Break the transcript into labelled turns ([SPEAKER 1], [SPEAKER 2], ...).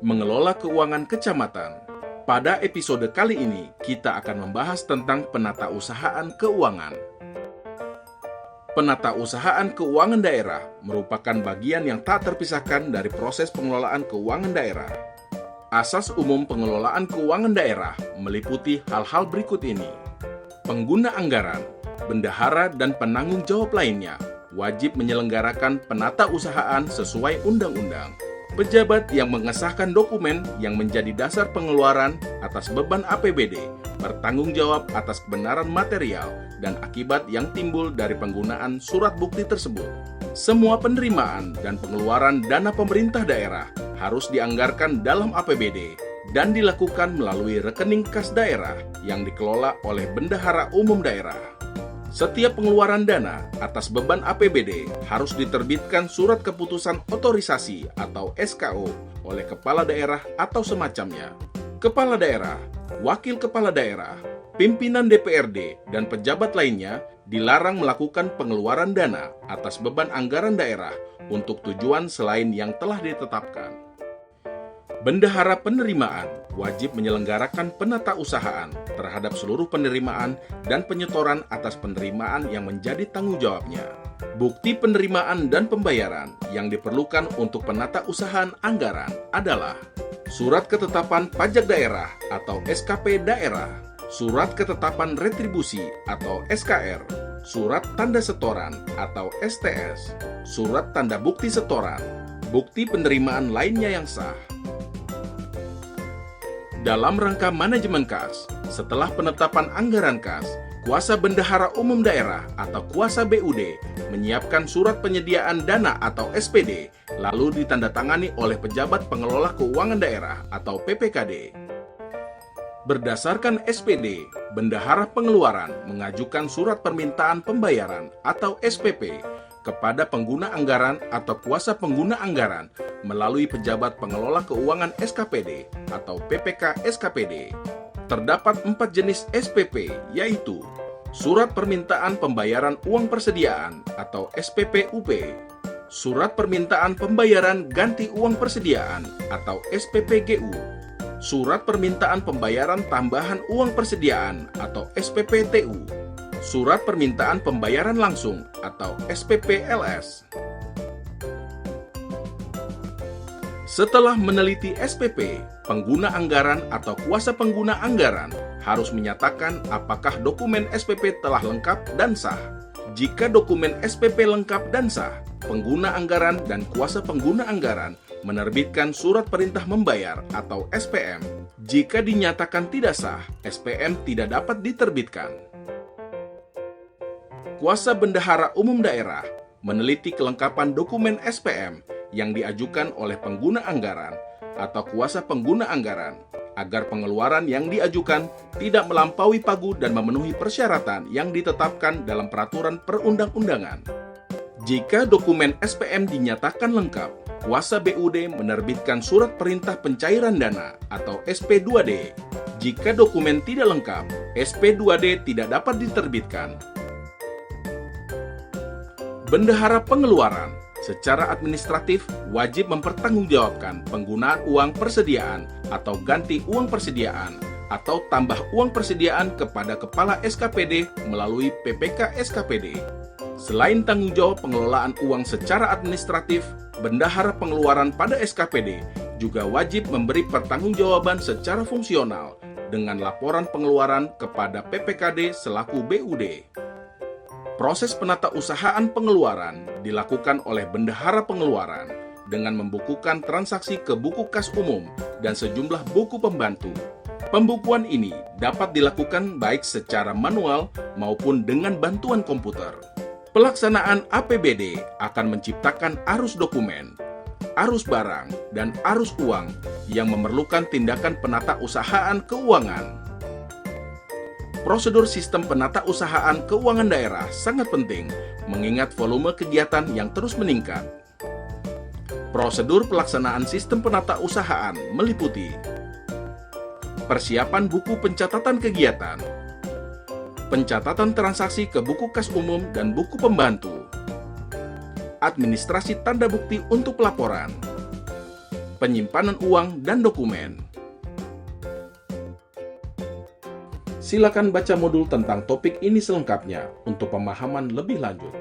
[SPEAKER 1] Mengelola keuangan kecamatan. Pada episode kali ini, kita akan membahas tentang penatausahaan keuangan. Penatausahaan keuangan daerah merupakan bagian yang tak terpisahkan dari proses pengelolaan keuangan daerah. Asas umum pengelolaan keuangan daerah meliputi hal-hal berikut ini. Pengguna anggaran, bendahara, dan penanggung jawab lainnya wajib menyelenggarakan penatausahaan sesuai undang-undang. Pejabat yang mengesahkan dokumen yang menjadi dasar pengeluaran atas beban APBD bertanggung jawab atas kebenaran material dan akibat yang timbul dari penggunaan surat bukti tersebut. Semua penerimaan dan pengeluaran dana pemerintah daerah harus dianggarkan dalam APBD dan dilakukan melalui rekening kas daerah yang dikelola oleh Bendahara Umum Daerah. Setiap pengeluaran dana atas beban APBD harus diterbitkan surat keputusan otorisasi atau SKO oleh kepala daerah atau semacamnya. Kepala daerah, wakil kepala daerah, pimpinan DPRD, dan pejabat lainnya dilarang melakukan pengeluaran dana atas beban anggaran daerah untuk tujuan selain yang telah ditetapkan. Bendahara penerimaan wajib menyelenggarakan penatausahaan terhadap seluruh penerimaan dan penyetoran atas penerimaan yang menjadi tanggung jawabnya. Bukti penerimaan dan pembayaran yang diperlukan untuk penatausahaan anggaran adalah surat ketetapan pajak daerah atau SKP daerah, surat ketetapan retribusi atau SKR, surat tanda setoran atau STS, surat tanda bukti setoran, bukti penerimaan lainnya yang sah. Dalam rangka manajemen kas, setelah penetapan anggaran kas, kuasa bendahara umum daerah atau kuasa BUD menyiapkan surat penyediaan dana atau SPD, lalu ditandatangani oleh pejabat pengelola keuangan daerah atau PPKD. Berdasarkan SPD, bendahara pengeluaran mengajukan surat permintaan pembayaran atau SPP kepada pengguna anggaran atau kuasa pengguna anggaran melalui pejabat pengelola keuangan SKPD atau PPK SKPD. Terdapat 4 jenis SPP, yaitu Surat Permintaan Pembayaran Uang Persediaan atau SPP-UP, Surat Permintaan Pembayaran Ganti Uang Persediaan atau SPP-GU, Surat Permintaan Pembayaran Tambahan Uang Persediaan atau SPP-TU, Surat Permintaan Pembayaran Langsung atau SPP-LS. Setelah meneliti SPP, pengguna anggaran atau kuasa pengguna anggaran harus menyatakan apakah dokumen SPP telah lengkap dan sah. Jika dokumen SPP lengkap dan sah, pengguna anggaran dan kuasa pengguna anggaran menerbitkan surat perintah membayar atau SPM. Jika dinyatakan tidak sah, SPM tidak dapat diterbitkan. Kuasa bendahara umum daerah meneliti kelengkapan dokumen SPM yang diajukan oleh pengguna anggaran atau kuasa pengguna anggaran agar pengeluaran yang diajukan tidak melampaui pagu dan memenuhi persyaratan yang ditetapkan dalam peraturan perundang-undangan. Jika dokumen SPM dinyatakan lengkap, kuasa BUD menerbitkan surat perintah pencairan dana atau SP2D. Jika dokumen tidak lengkap, SP2D tidak dapat diterbitkan. Bendahara pengeluaran secara administratif wajib mempertanggungjawabkan penggunaan uang persediaan atau ganti uang persediaan atau tambah uang persediaan kepada kepala SKPD melalui PPK SKPD. Selain tanggung jawab pengelolaan uang secara administratif, bendahara pengeluaran pada SKPD juga wajib memberi pertanggungjawaban secara fungsional dengan laporan pengeluaran kepada PPKD selaku BUD. Proses penatausahaan pengeluaran dilakukan oleh bendahara pengeluaran dengan membukukan transaksi ke buku kas umum dan sejumlah buku pembantu. Pembukuan ini dapat dilakukan baik secara manual maupun dengan bantuan komputer. Pelaksanaan APBD akan menciptakan arus dokumen, arus barang, dan arus uang yang memerlukan tindakan penatausahaan keuangan. Prosedur sistem penatausahaan keuangan daerah sangat penting, mengingat volume kegiatan yang terus meningkat. Prosedur pelaksanaan sistem penatausahaan meliputi persiapan buku pencatatan kegiatan, pencatatan transaksi ke buku kas umum dan buku pembantu, administrasi tanda bukti untuk pelaporan, penyimpanan uang dan dokumen. Silakan baca modul tentang topik ini selengkapnya untuk pemahaman lebih lanjut.